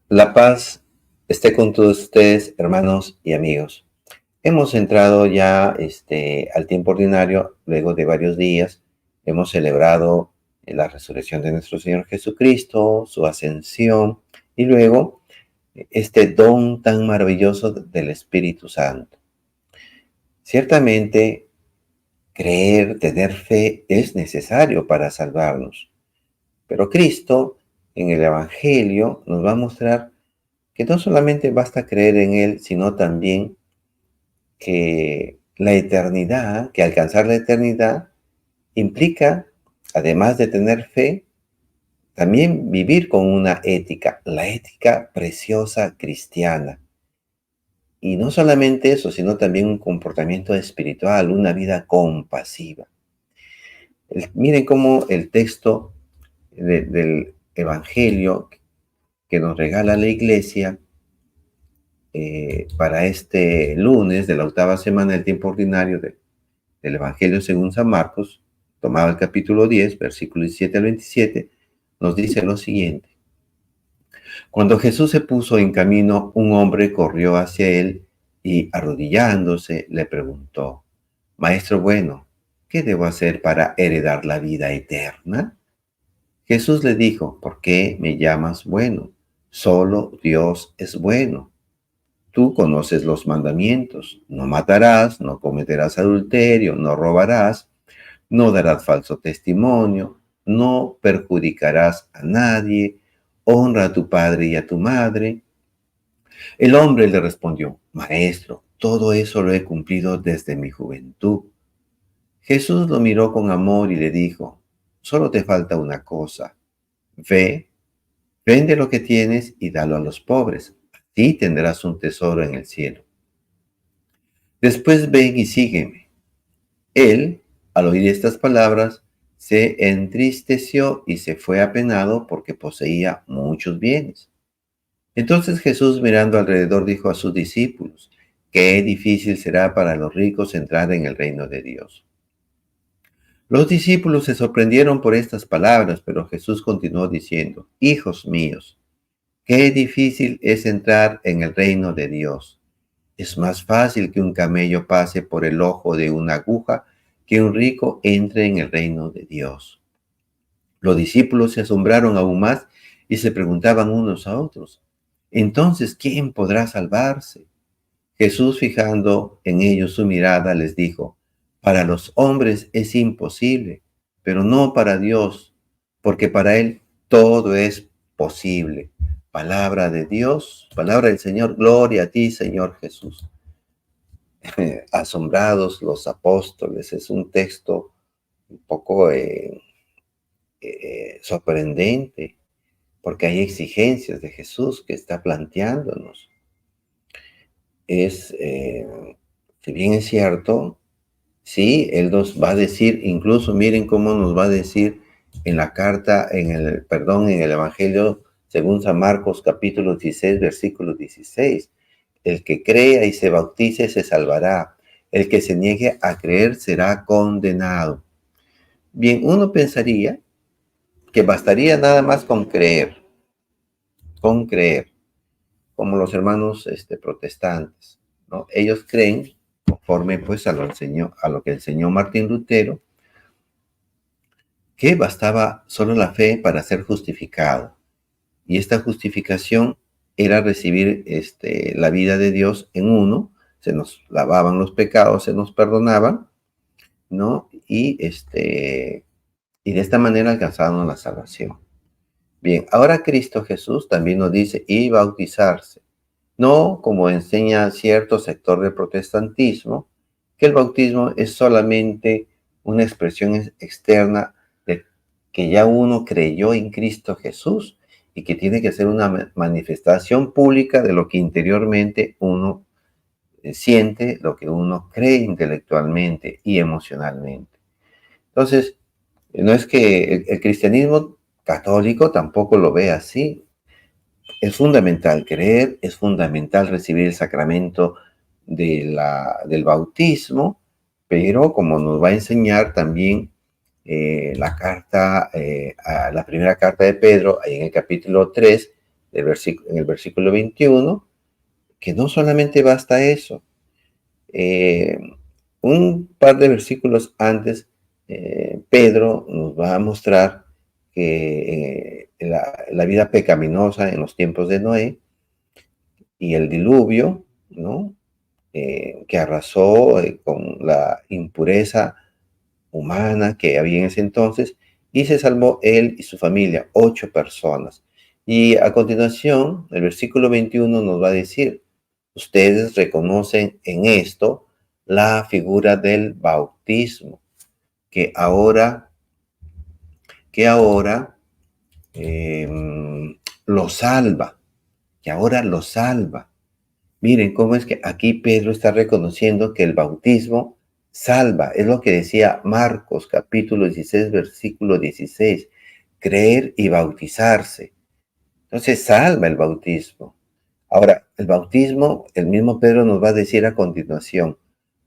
La paz esté con todos ustedes, hermanos y amigos. Hemos entrado ya al tiempo ordinario, luego de varios días. Hemos celebrado la resurrección de nuestro Señor Jesucristo, su ascensión y luego este don tan maravilloso del Espíritu Santo. Ciertamente, creer, tener fe es necesario para salvarnos, pero Cristo en el Evangelio nos va a mostrar que no solamente basta creer en Él, sino también que la eternidad, que alcanzar la eternidad implica, además de tener fe, también vivir con una ética, la ética preciosa cristiana. Y no solamente eso, sino también un comportamiento espiritual, una vida compasiva. Miren cómo el texto del Evangelio que nos regala la Iglesia para este lunes de la octava semana del tiempo ordinario del Evangelio según San Marcos, tomado el capítulo 10, versículos 17 al 27, nos dice lo siguiente. Cuando Jesús se puso en camino, un hombre corrió hacia él y, arrodillándose, le preguntó: Maestro bueno, ¿qué debo hacer para heredar la vida eterna? Jesús le dijo: ¿Por qué me llamas bueno? Solo Dios es bueno. Tú conoces los mandamientos: no matarás, no cometerás adulterio, no robarás, no darás falso testimonio, no perjudicarás a nadie, honra a tu padre y a tu madre. El hombre le respondió: Maestro, todo eso lo he cumplido desde mi juventud. Jesús lo miró con amor y le dijo: Solo te falta una cosa. Ve, vende lo que tienes y dalo a los pobres. Así tendrás un tesoro en el cielo. Después ven y sígueme. Él, al oír estas palabras, se entristeció y se fue apenado porque poseía muchos bienes. Entonces Jesús, mirando alrededor, dijo a sus discípulos: Qué difícil será para los ricos entrar en el reino de Dios. Los discípulos se sorprendieron por estas palabras, pero Jesús continuó diciendo: Hijos míos, qué difícil es entrar en el reino de Dios. Es más fácil que un camello pase por el ojo de una aguja que un rico entre en el reino de Dios. Los discípulos se asombraron aún más y se preguntaban unos a otros: Entonces, ¿quién podrá salvarse? Jesús, fijando en ellos su mirada, les dijo: Para los hombres es imposible, pero no para Dios, porque para Él todo es posible. Palabra de Dios, palabra del Señor. Gloria a ti, Señor Jesús. Asombrados los apóstoles. Es un texto un poco sorprendente, porque hay exigencias de Jesús que está planteándonos. Si bien es cierto, sí, Él nos va a decir, incluso miren cómo nos va a decir en la carta, en el Evangelio según San Marcos, capítulo 16, versículo 16. El que crea y se bautice se salvará. El que se niegue a creer será condenado. Bien, uno pensaría que bastaría nada más con creer, como los hermanos protestantes, ¿no? Ellos creen, conforme pues a lo que enseñó Martín Lutero, que bastaba solo la fe para ser justificado. Y esta justificación era recibir la vida de Dios en uno. Se nos lavaban los pecados, se nos perdonaban, ¿no? Y de esta manera alcanzábamos la salvación. Bien, ahora Cristo Jesús también nos dice: y bautizarse. No como enseña cierto sector del protestantismo, que el bautismo es solamente una expresión externa de que ya uno creyó en Cristo Jesús y que tiene que ser una manifestación pública de lo que interiormente uno siente, lo que uno cree intelectualmente y emocionalmente. Entonces, no es que el cristianismo católico tampoco lo ve así. Es fundamental creer, es fundamental recibir el sacramento del bautismo, pero como nos va a enseñar también la primera carta de Pedro, ahí en el capítulo 3, en el versículo 21, que no solamente basta eso. Eh, un par de versículos antes, Pedro nos va a mostrar que la vida pecaminosa en los tiempos de Noé y el diluvio, ¿no? Que arrasó con la impureza humana que había en ese entonces, y se salvó él y su familia, 8 personas. Y a continuación, el versículo 21 nos va a decir, ustedes reconocen en esto la figura del bautismo, que ahora, que ahora eh, lo salva, que ahora lo salva. Miren cómo es que aquí Pedro está reconociendo que el bautismo salva. Es lo que decía Marcos capítulo 16, versículo 16. Creer y bautizarse. Entonces salva el bautismo. Ahora, el bautismo, el mismo Pedro nos va a decir a continuación,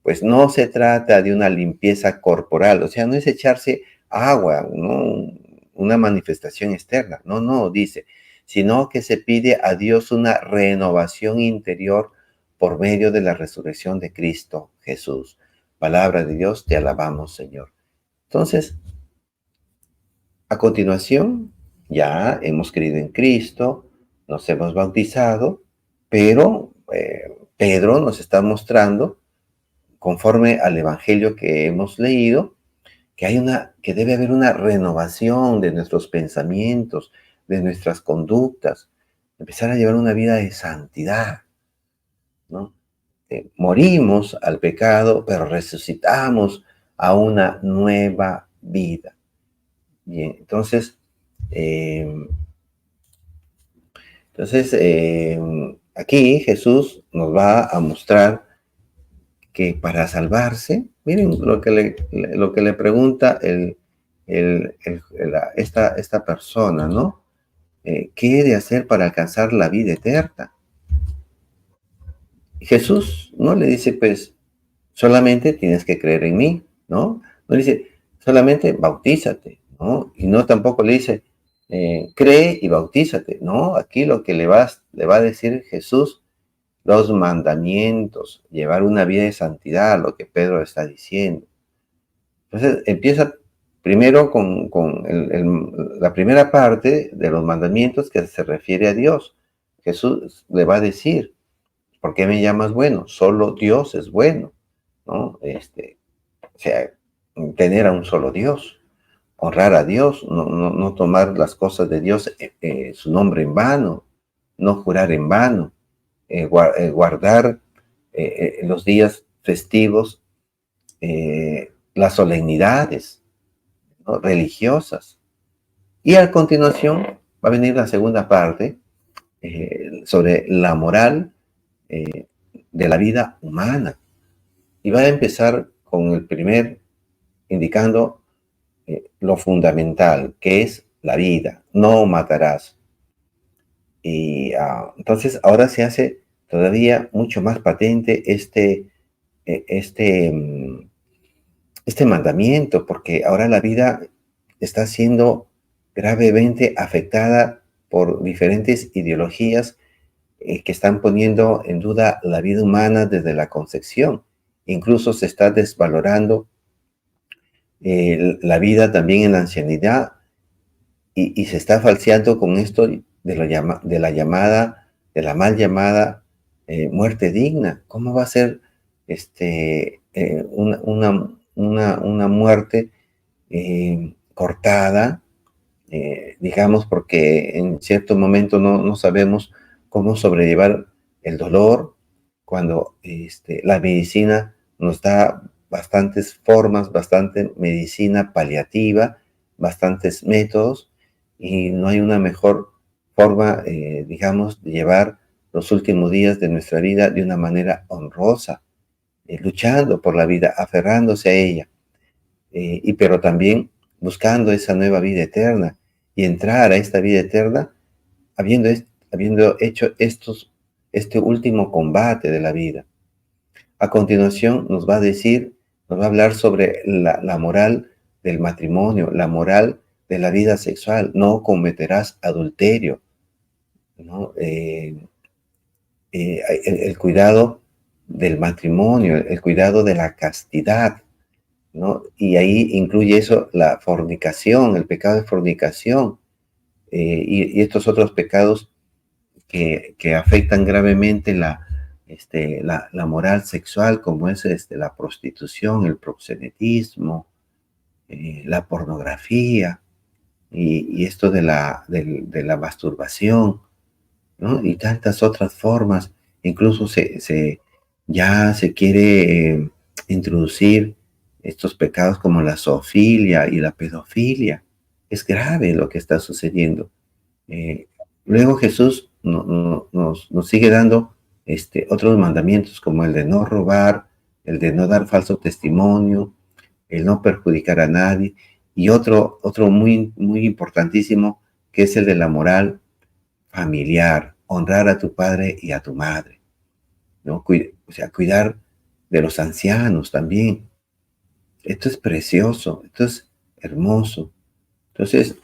pues no se trata de una limpieza corporal, o sea, no es echarse agua, ¿no? Una manifestación externa, no, dice, sino que se pide a Dios una renovación interior por medio de la resurrección de Cristo Jesús. Palabra de Dios, te alabamos, Señor. Entonces, a continuación, ya hemos creído en Cristo, nos hemos bautizado, pero Pedro nos está mostrando, conforme al Evangelio que hemos leído, que debe haber una renovación de nuestros pensamientos, de nuestras conductas, empezar a llevar una vida de santidad, ¿no? Morimos al pecado, pero resucitamos a una nueva vida. Bien, entonces, eh, aquí Jesús nos va a mostrar que para salvarse, miren lo que le pregunta esta persona, ¿no? ¿Qué he de hacer para alcanzar la vida eterna? Jesús no le dice, pues, solamente tienes que creer en mí, ¿no? No le dice, solamente bautízate, ¿no? Y no tampoco le dice, cree y bautízate, ¿no? Aquí lo que le va a decir Jesús, los mandamientos, llevar una vida de santidad, lo que Pedro está diciendo. Entonces empieza primero con la primera parte de los mandamientos que se refiere a Dios. Jesús le va a decir, ¿por qué me llamas bueno? Solo Dios es bueno, ¿no? O sea, tener a un solo Dios, honrar a Dios, no tomar las cosas de Dios, su nombre en vano, no jurar en vano, guardar los días festivos, las solemnidades, ¿no? Religiosas. Y a continuación va a venir la segunda parte sobre la moral de la vida humana. Y va a empezar con el primer, indicando lo fundamental, que es la vida. No matarás. Y entonces ahora se hace todavía mucho más patente eh, este, mm, este mandamiento, porque ahora la vida está siendo gravemente afectada por diferentes ideologías que están poniendo en duda la vida humana desde la concepción. Incluso se está desvalorando la vida también en la ancianidad y se está falseando con esto de la mal llamada muerte digna. ¿Cómo va a ser una muerte cortada, digamos, porque en cierto momento no sabemos cómo sobrellevar el dolor cuando la medicina nos da bastantes formas, bastante medicina paliativa, bastantes métodos, y no hay una mejor forma, digamos, de llevar los últimos días de nuestra vida de una manera honrosa, luchando por la vida, aferrándose a ella, pero también buscando esa nueva vida eterna y entrar a esta vida eterna habiendo hecho este último combate de la vida. A continuación nos va a decir, nos va a hablar sobre la moral del matrimonio, la moral de la vida sexual. No cometerás adulterio. ¿no? El cuidado del matrimonio, el cuidado de la castidad, ¿no? Y ahí incluye eso, la fornicación, el pecado de fornicación, y estos otros pecados que afectan gravemente la moral sexual, como es la prostitución, el proxenetismo, la pornografía y esto de la masturbación, ¿no? Y tantas otras formas. Incluso ya se quiere introducir estos pecados como la zoofilia y la pedofilia. Es grave lo que está sucediendo. Eh, Luego Jesús nos sigue dando otros mandamientos como el de no robar, el de no dar falso testimonio, el no perjudicar a nadie, y otro muy importantísimo, que es el de la moral familiar, honrar a tu padre y a tu madre, ¿no? O sea, cuidar de los ancianos también. Esto es precioso, esto es hermoso. Entonces,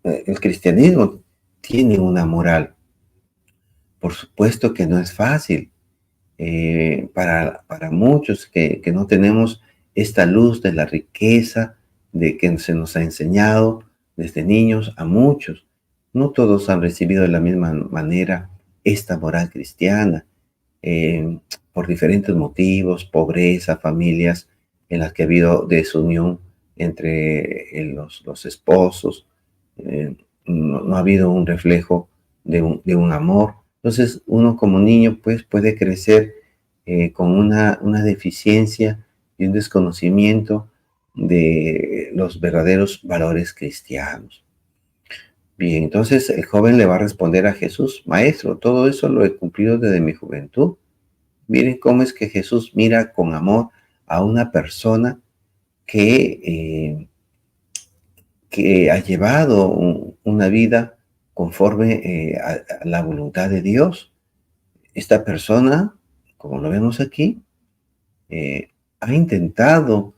el cristianismo tiene una moral. Por supuesto que no es fácil para muchos que no tenemos esta luz de la riqueza de que se nos ha enseñado desde niños a muchos. No todos han recibido de la misma manera esta moral cristiana, eh, por diferentes motivos, pobreza, familias en las que ha habido desunión entre los esposos, no ha habido un reflejo de un amor. Entonces uno como niño pues puede crecer con una deficiencia y un desconocimiento de los verdaderos valores cristianos. Bien, entonces el joven le va a responder a Jesús: Maestro, todo eso lo he cumplido desde mi juventud. Miren cómo es que Jesús mira con amor a una persona que, que ha llevado una vida conforme a la voluntad de Dios. Esta persona, como lo vemos aquí, ha intentado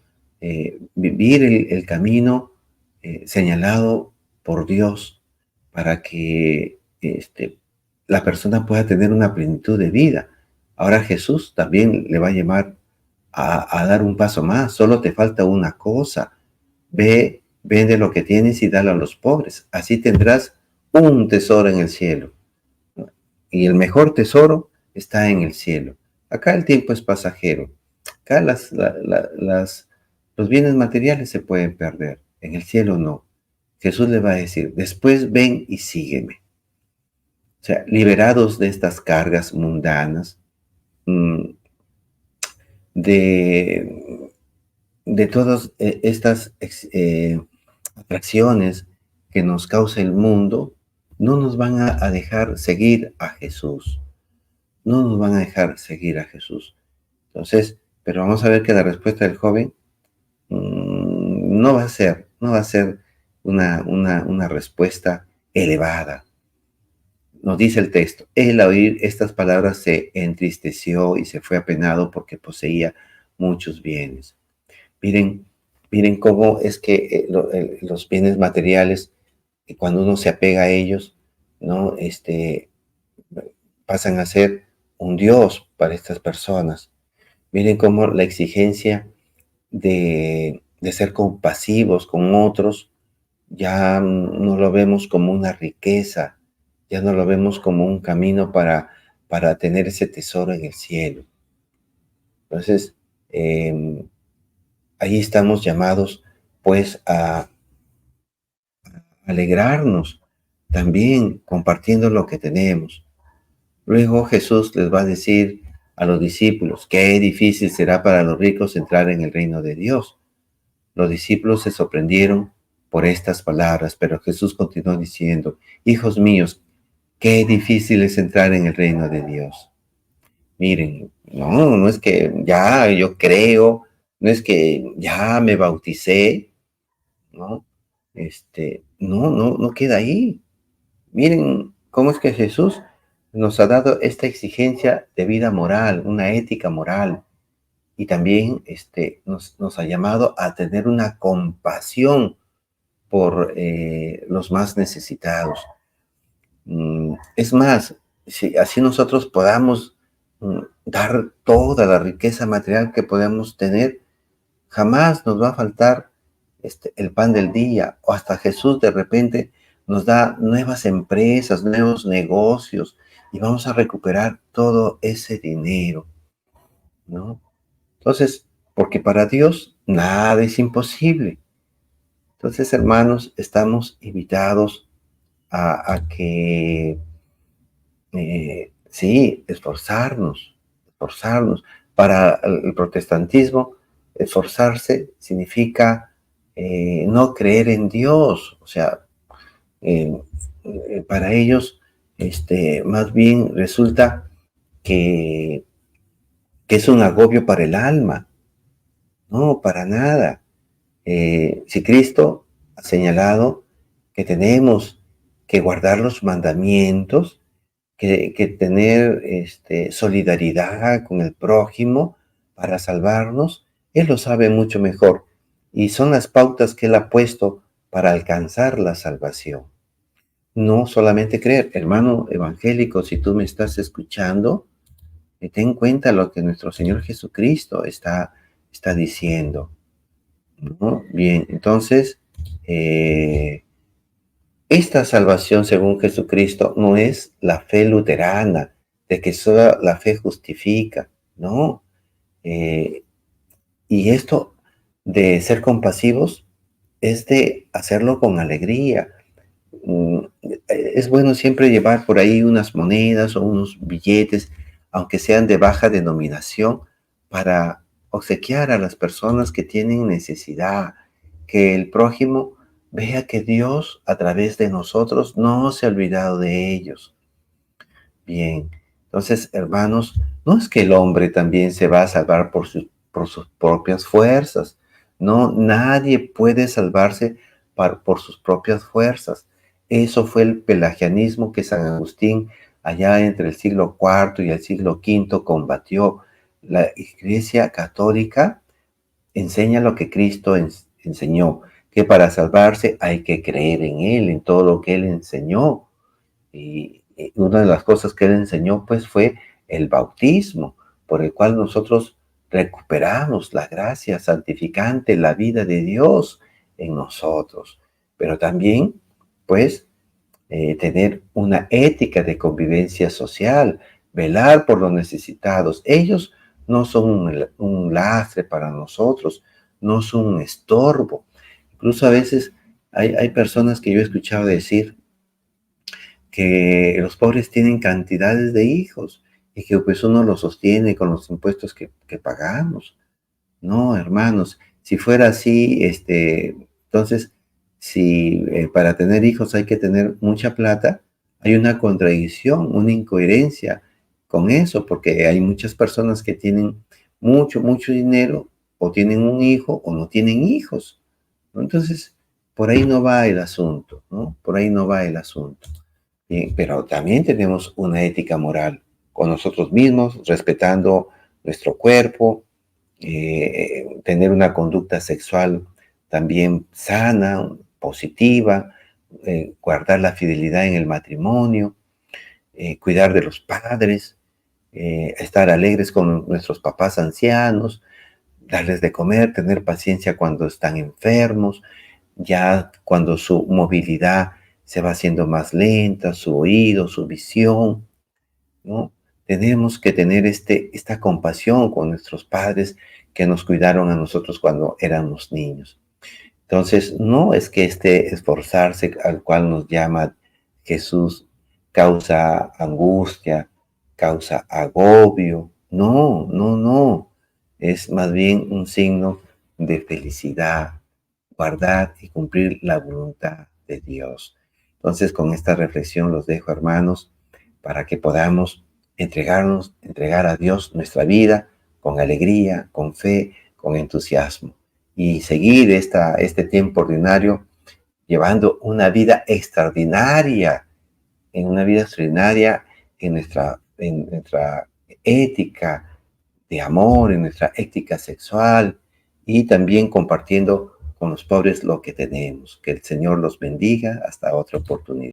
vivir el camino señalado por Dios para que la persona pueda tener una plenitud de vida. Ahora Jesús también le va a llamar a dar un paso más. Solo te falta una cosa. Ve, vende lo que tienes y dalo a los pobres. Así tendrás un tesoro en el cielo. Y el mejor tesoro está en el cielo. Acá el tiempo es pasajero. Acá los bienes materiales se pueden perder. En el cielo no. Jesús le va a decir: después ven y sígueme. O sea, liberados de estas cargas mundanas, mm, de, de todas estas atracciones que nos causa el mundo, no nos van a dejar seguir a Jesús. No nos van a dejar seguir a Jesús. Entonces, pero vamos a ver que la respuesta del joven no va a ser una respuesta elevada. Nos dice el texto: él al oír estas palabras se entristeció y se fue apenado porque poseía muchos bienes. Miren, miren cómo es que los bienes materiales, cuando uno se apega a ellos, ¿no? Pasan a ser un Dios para estas personas. Miren cómo la exigencia de ser compasivos con otros ya no lo vemos como una riqueza, ya no lo vemos como un camino para tener ese tesoro en el cielo. Entonces, ahí estamos llamados pues a alegrarnos también compartiendo lo que tenemos. Luego Jesús les va a decir a los discípulos: qué difícil será para los ricos entrar en el reino de Dios. Los discípulos se sorprendieron por estas palabras, pero Jesús continuó diciendo: hijos míos, qué difícil es entrar en el reino de Dios. Miren, no es que ya yo creo, no es que ya me bauticé, ¿no? No queda ahí. Miren cómo es que Jesús nos ha dado esta exigencia de vida moral, una ética moral, y también nos ha llamado a tener una compasión por los más necesitados. Es más, si así nosotros podamos dar toda la riqueza material que podemos tener, jamás nos va a faltar el pan del día, o hasta Jesús de repente nos da nuevas empresas, nuevos negocios, y vamos a recuperar todo ese dinero, ¿no? Entonces, porque para Dios nada es imposible. Entonces, hermanos, estamos invitados a que, sí, esforzarnos. Para el protestantismo, esforzarse significa no creer en Dios. O sea, eh, para ellos, más bien resulta que, que es un agobio para el alma. No, para nada. Si Cristo ha señalado que tenemos que guardar los mandamientos, que tener solidaridad con el prójimo para salvarnos, Él lo sabe mucho mejor. Y son las pautas que Él ha puesto para alcanzar la salvación. No solamente creer. Hermano evangélico, si tú me estás escuchando, ten en cuenta lo que nuestro Señor Jesucristo está diciendo, ¿no? Bien, entonces, eh, esta salvación según Jesucristo no es la fe luterana, de que solo la fe justifica, ¿no? Eh, y esto de ser compasivos es de hacerlo con alegría. Mm, es bueno siempre llevar por ahí unas monedas o unos billetes, aunque sean de baja denominación, para obsequiar a las personas que tienen necesidad, que el prójimo vea que Dios a través de nosotros no se ha olvidado de ellos. Bien, entonces, hermanos, no es que el hombre también se va a salvar por sus propias fuerzas. No, nadie puede salvarse por sus propias fuerzas. Eso fue el pelagianismo que San Agustín, allá entre el siglo IV y el siglo V, combatió. La Iglesia Católica enseña lo que Cristo enseñó, que para salvarse hay que creer en Él, en todo lo que Él enseñó. Y una de las cosas que Él enseñó, pues, fue el bautismo, por el cual nosotros recuperamos la gracia santificante, la vida de Dios en nosotros. Pero también, pues, tener una ética de convivencia social, velar por los necesitados. Ellos no son un lastre para nosotros, no son un estorbo. Incluso a veces hay personas que yo he escuchado decir que los pobres tienen cantidades de hijos y que pues uno los sostiene con los impuestos que pagamos. No, hermanos, si fuera así, entonces, si para tener hijos hay que tener mucha plata, hay una contradicción, una incoherencia con eso, porque hay muchas personas que tienen mucho dinero, o tienen un hijo, o no tienen hijos, ¿no? Entonces, por ahí no va el asunto, ¿no? Por ahí no va el asunto. Pero también tenemos una ética moral con nosotros mismos, respetando nuestro cuerpo, tener una conducta sexual también sana, positiva, guardar la fidelidad en el matrimonio, cuidar de los padres, estar alegres con nuestros papás ancianos, darles de comer, tener paciencia cuando están enfermos, ya cuando su movilidad se va haciendo más lenta, su oído, su visión, ¿no? Tenemos que tener esta compasión con nuestros padres que nos cuidaron a nosotros cuando éramos niños. Entonces, no es que este esforzarse al cual nos llama Jesús causa angustia, causa agobio. No, no, no. Es más bien un signo de felicidad, guardar y cumplir la voluntad de Dios. Entonces, con esta reflexión los dejo, hermanos, para que podamos entregar a Dios nuestra vida con alegría, con fe, con entusiasmo, y seguir este tiempo ordinario llevando una vida extraordinaria, en nuestra ética de amor, en nuestra ética sexual, y también compartiendo con los pobres lo que tenemos. Que el Señor los bendiga. Hasta otra oportunidad.